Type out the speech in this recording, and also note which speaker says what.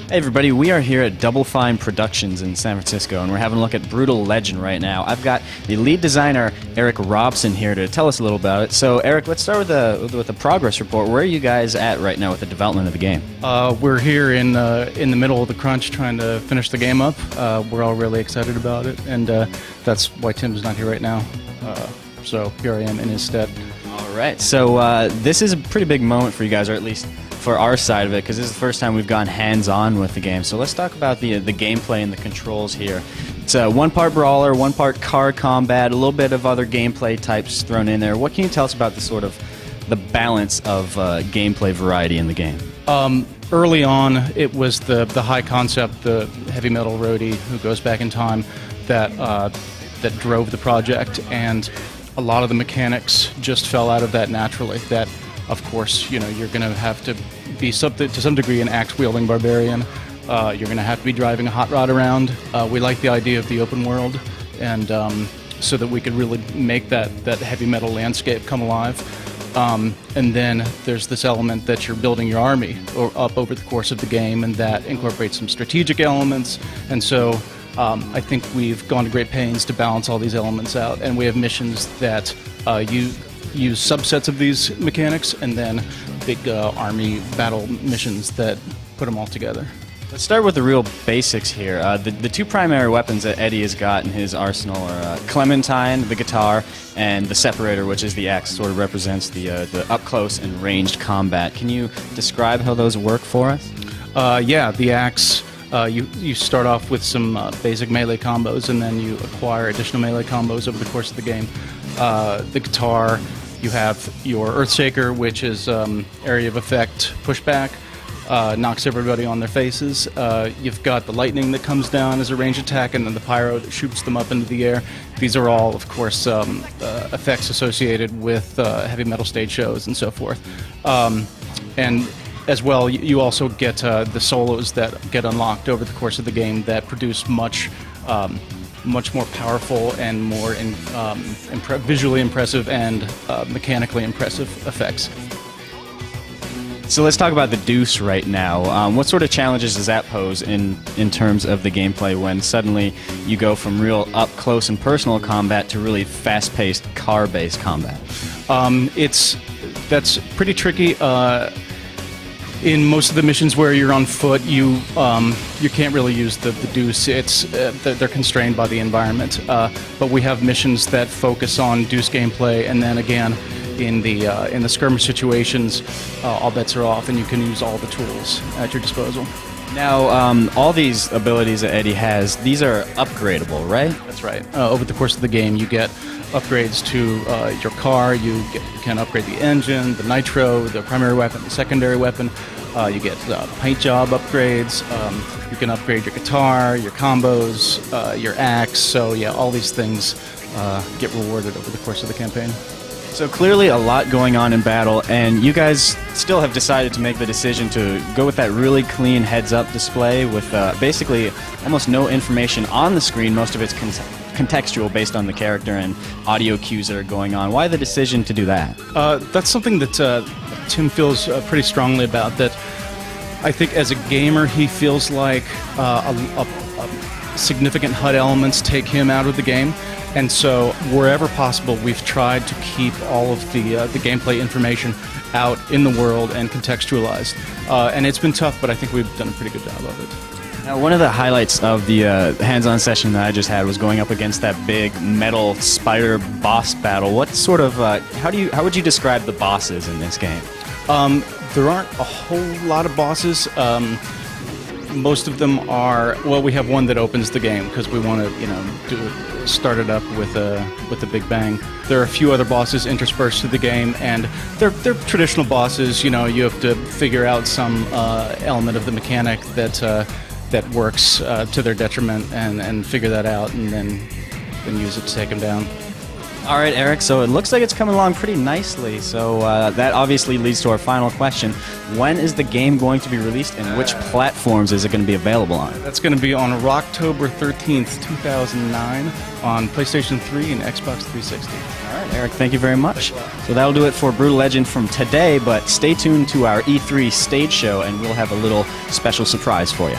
Speaker 1: Hey everybody, we are here at Double Fine Productions in San Francisco, and we're having a look at Brutal Legend right now. I've got the lead designer, Eric Robson, here to tell us a little about it. So Eric, let's start with the progress report. Where are you guys at right now with the development of the game?
Speaker 2: We're here in the middle of the crunch trying to finish the game up. We're all really excited about it, and that's why Tim's not here right now. So here I am in his stead.
Speaker 1: All right, so this is a pretty big moment for you guys, or at least for our side of it, because this is the first time we've gone hands-on with the game. So let's talk about the gameplay and the controls here. It's one part brawler, one part car combat, a little bit of other gameplay types thrown in there. What can you tell us about the balance of gameplay variety in the game?
Speaker 2: Early on, it was the high concept, the heavy metal roadie who goes back in time that drove the project, and a lot of the mechanics just fell out of that naturally. That, of course, you're going to have to be to some degree an axe-wielding barbarian. You're going to have to be driving a hot rod around. We like the idea of the open world, and so that we could really make that heavy metal landscape come alive. And then there's this element that you're building your army up over the course of the game, and that incorporates some strategic elements. And so I think we've gone to great pains to balance all these elements out, and we have missions that use subsets of these mechanics, and then big army battle missions that put them all together.
Speaker 1: Let's start with the real basics here. The two primary weapons that Eddie has got in his arsenal are Clementine, the guitar, and the separator, which is the axe, sort of represents the up-close and ranged combat. Can you describe how those work for us?
Speaker 2: Yeah, the axe, you start off with some basic melee combos, and then you acquire additional melee combos over the course of the game. The guitar, you have your Earthshaker, which is area of effect pushback, knocks everybody on their faces. You've got the lightning that comes down as a range attack, and then the pyro that shoots them up into the air. These are all, of course, effects associated with heavy metal stage shows and so forth. And as well, you also get the solos that get unlocked over the course of the game that produce much more powerful and more visually impressive and mechanically impressive effects.
Speaker 1: So let's talk about the Deuce right now. What sort of challenges does that pose in terms of the gameplay when suddenly you go from real up-close and personal combat to really fast-paced car-based combat? That's pretty tricky. In most of the missions where you're on foot, you can't really use the Deuce. They're constrained by the environment. But we have missions that focus on Deuce gameplay, and then again, in the skirmish situations, all bets are off, and you can use all the tools at your disposal. Now, all these abilities that Eddie has, these are upgradable, right?
Speaker 2: That's right. Over the course of the game, you get upgrades to your car. You can upgrade the engine, the nitro, the primary weapon, the secondary weapon. You get paint job upgrades. You can upgrade your guitar, your combos, your axe. So yeah, all these things get rewarded over the course of the campaign.
Speaker 1: So clearly a lot going on in battle, and you guys still have decided to make the decision to go with that really clean heads-up display with basically almost no information on the screen. Most of it's contextual based on the character and audio cues that are going on. Why the decision to do that?
Speaker 2: That's something that Tim feels pretty strongly about. That I think as a gamer, he feels like significant HUD elements take him out of the game. And so, wherever possible, we've tried to keep all of the gameplay information out in the world and contextualized. And it's been tough, but I think we've done a pretty good job of it.
Speaker 1: Now, one of the highlights of the hands-on session that I just had was going up against that big metal spider boss battle. What sort of how would you describe the bosses in this game?
Speaker 2: There aren't a whole lot of bosses. Most of them are, well, we have one that opens the game because we want to start it up with a big bang. There are a few other bosses interspersed through the game, and they're traditional bosses. You have to figure out some element of the mechanic that works to their detriment, and figure that out, and then use it to take them down.
Speaker 3: All right, Eric, so it looks like it's coming along pretty nicely. So that obviously leads to our final question. When is the game going to be released, and which platforms is it going to be available on?
Speaker 1: That's going to be on October 13th, 2009 on PlayStation 3 and Xbox 360.
Speaker 3: All right, Eric, thank you very much. So that'll do it for Brutal Legend from today, but stay tuned to our E3 stage show, and we'll have a little special surprise for you.